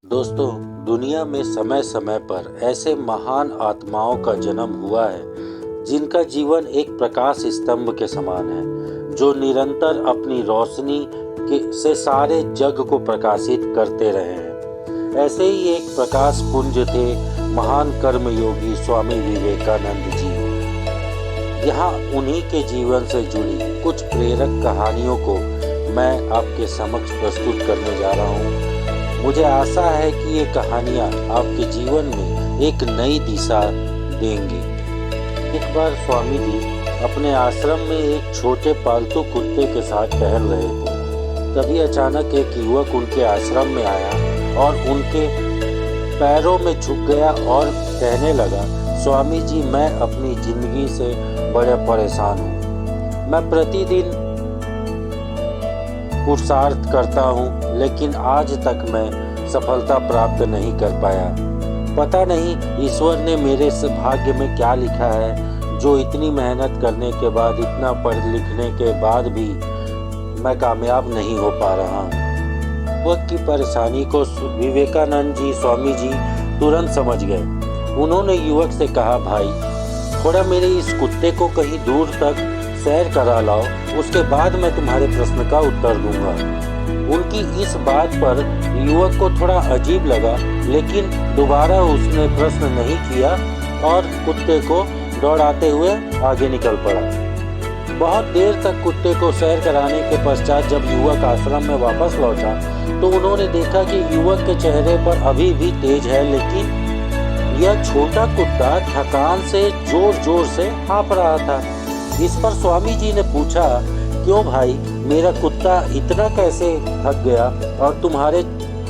दोस्तों, दुनिया में समय समय पर ऐसे महान आत्माओं का जन्म हुआ है जिनका जीवन एक प्रकाश स्तंभ के समान है, जो निरंतर अपनी रोशनी से सारे जग को प्रकाशित करते रहे हैं। ऐसे ही एक प्रकाश पुंज थे महान कर्मयोगी स्वामी विवेकानंद जी। यहाँ उन्हीं के जीवन से जुड़ी कुछ प्रेरक कहानियों को मैं आपके समक्ष प्रस्तुत करने जा रहा हूँ। मुझे आशा है कि ये कहानियाँ आपके जीवन में एक नई दिशा देंगी। एक बार स्वामी जी अपने आश्रम में एक छोटे पालतू कुत्ते के साथ टहल रहे थे। तभी अचानक एक युवक उनके आश्रम में आया और उनके पैरों में झुक गया और कहने लगा, स्वामी जी, मैं अपनी जिंदगी से बड़े परेशान हूँ। मैं प्रतिदिन पुरुषार्थ करता हूँ, लेकिन आज तक मैं सफलता प्राप्त नहीं कर पाया। पता नहीं ईश्वर ने मेरे भाग्य में क्या लिखा है, जो इतनी मेहनत करने के बाद, इतना पढ़ लिखने के बाद भी मैं कामयाब नहीं हो पा रहा हूँ। युवक की परेशानी को विवेकानंद जी, स्वामी जी तुरंत समझ गए। उन्होंने युवक से कहा, भाई, थोड़ा मेरे इस कुत्ते को कहीं दूर तक सैर करा लाओ, उसके बाद मैं तुम्हारे प्रश्न का उत्तर दूंगा। उनकी इस बात पर युवक को थोड़ा अजीब लगा, लेकिन दोबारा उसने प्रश्न नहीं किया और कुत्ते को दौड़ाते हुए आगे निकल पड़ा। बहुत देर तक कुत्ते को सैर कराने के पश्चात जब युवक आश्रम में वापस लौटा तो उन्होंने देखा कि युवक के चेहरे पर अभी भी तेज है, लेकिन यह छोटा कुत्ता थकान से जोर जोर से हाँफ रहा था। इस पर स्वामी जी ने पूछा, क्यों भाई, मेरा कुत्ता इतना कैसे थक गया और तुम्हारे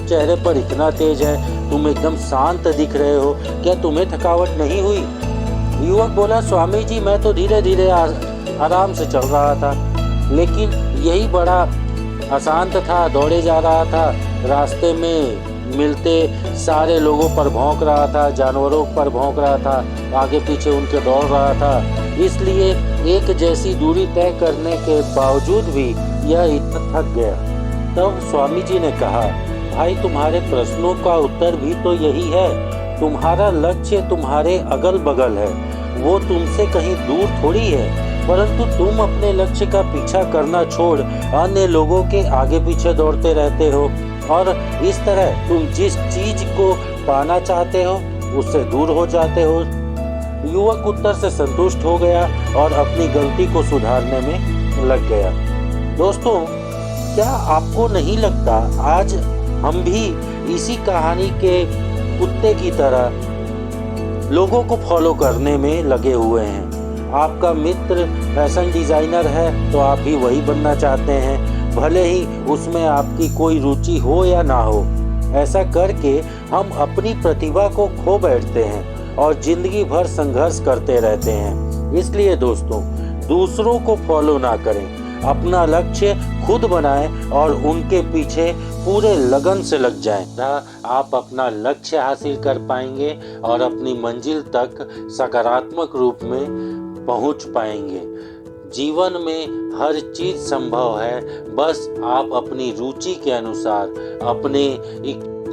चेहरे पर इतना तेज है, तुम एकदम शांत दिख रहे हो, क्या तुम्हें थकावट नहीं हुई? युवक बोला, स्वामी जी, मैं तो धीरे धीरे आराम से चल रहा था, लेकिन यही बड़ा अशांत था, दौड़े जा रहा था, रास्ते में मिलते सारे लोगों पर भौंक रहा था, जानवरों पर भौंक रहा था, आगे पीछे उनके दौड़ रहा था, इसलिए एक जैसी दूरी तय करने के बावजूद भी यह इतना थक गया। तब स्वामी जी ने कहा, भाई, तुम्हारे प्रश्नों का उत्तर भी तो यही है। तुम्हारा लक्ष्य तुम्हारे अगल बगल है, वो तुमसे कहीं दूर थोड़ी है, परंतु तुम अपने लक्ष्य का पीछा करना छोड़ अन्य लोगों के आगे पीछे दौड़ते रहते हो और इस तरह तुम जिस चीज को पाना चाहते हो उससे दूर हो जाते हो। युवक उत्तर से संतुष्ट हो गया और अपनी गलती को सुधारने में लग गया। दोस्तों, क्या आपको नहीं लगता आज हम भी इसी कहानी के कुत्ते की तरह लोगों को फॉलो करने में लगे हुए हैं? आपका मित्र फैशन डिजाइनर है तो आप भी वही बनना चाहते हैं, भले ही उसमें आपकी कोई रुचि हो या ना हो। ऐसा करके हम अपनी प्रतिभा को खो बैठते हैं और जिंदगी भर संघर्ष करते रहते हैं। इसलिए दोस्तों, दूसरों को फॉलो ना करें, अपना लक्ष्य खुद बनाएं और उनके पीछे पूरे लगन से लग जाएं। आप अपना लक्ष्य हासिल कर पाएंगे और अपनी मंजिल तक सकारात्मक रूप में पहुंच पाएंगे। जीवन में हर चीज संभव है, बस आप अपनी रुचि के अनुसार अपने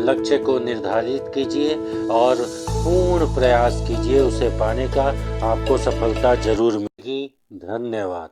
लक्ष्य को निर्धारित कीजिए और पूर्ण प्रयास कीजिए, उसे पाने का आपको सफलता जरूर मिलेगी। धन्यवाद।